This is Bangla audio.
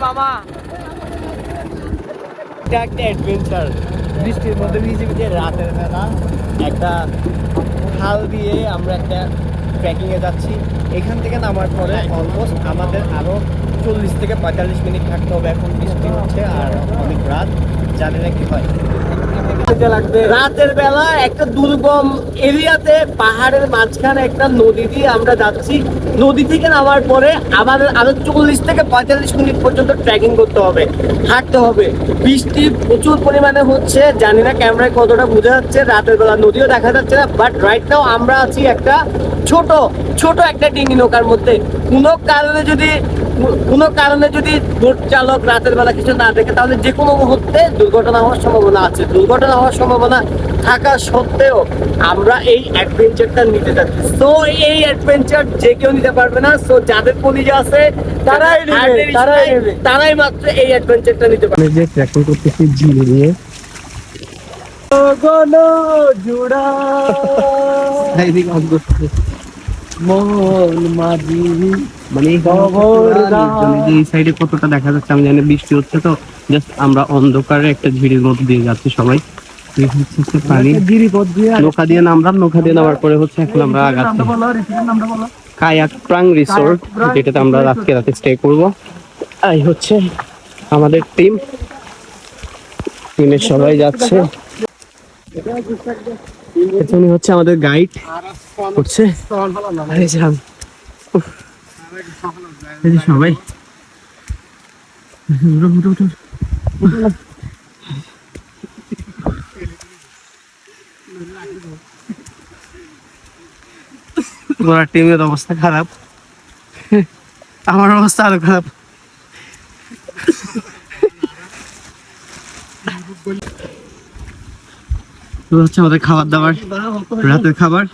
মামা এটা একটা অ্যাডভেঞ্চার, বৃষ্টির মধ্যে ভিজে ভিজে রাতের বেলা একটা খাল দিয়ে আমরা একটা ট্রেকিংয়ে যাচ্ছি। এখান থেকে নামার পরে অলমোস্ট আমাদের আরও 40 থেকে 45 মিনিট থাকতে হবে। এখন বৃষ্টি হচ্ছে আর অনেক রাত, জানি না কি হয়। রাতের বেলা একটা দুর্গম এরিয়াতে পাহাড়ের মাঝখানে একটা নদী দিয়ে আমরা যাচ্ছি। নদী থেকে নামার পরে আমাদের আরো 40 থেকে 45 মিনিট পর্যন্ত ট্রেকিং করতে হবে, হাঁটতে হবে। বৃষ্টি প্রচুর পরিমাণে হচ্ছে, জানি না ক্যামেরায় কতটা বোঝা যাচ্ছে, রাতের বেলা নদীও দেখা যাচ্ছে না। বাট রাইট নাও আমরা আছি একটা ছোট একটা ডিঙি নৌকার মধ্যে। কোনো কারণে যদি বোট চালক রাতের বেলা কিছু না দেখে, তাহলে যে কোনো মুহূর্তে দুর্ঘটনা হওয়ার সম্ভাবনা আছে। দুর্ঘটনা হওয়ার সম্ভাবনা থাকা সত্ত্বেও আমরা এই অ্যাডভেঞ্চারটা নিতে যাচ্ছি। সো এই অ্যাডভেঞ্চার যে কেউ নিতে পারবে না। সো যাদের কলিজা আছে তারাই মাত্র এই অ্যাডভেঞ্চারটা নিতে পারবে। যে ট্রেকিং করতেছি ঝিল দিয়ে মানে এই সাইডে কতটা দেখা যাচ্ছে আমি জানি, বৃষ্টি হচ্ছে তো জাস্ট আমরা অন্ধকারে একটা ঝিরির মধ্যে দিয়ে যাচ্ছি সবাই। নৌকা দিয়ে নামলাম, নৌকা দিয়ে নামার পরে হচ্ছে এখন আমরা আগাচ্ছি কায়াক প্রাং রিসোর্ট, যেটাতে আমরা আজকে রাতে স্টে করবো। এই হচ্ছে আমাদের টিমের সবাই যাচ্ছে। উনি হচ্ছে আমাদের গাইড করছে। সবাই পুরো টিমের অবস্থা খারাপ, আমার অবস্থা আরো খারাপ। হচ্ছে আমাদের খাবার দাবার, রাতের খাবার।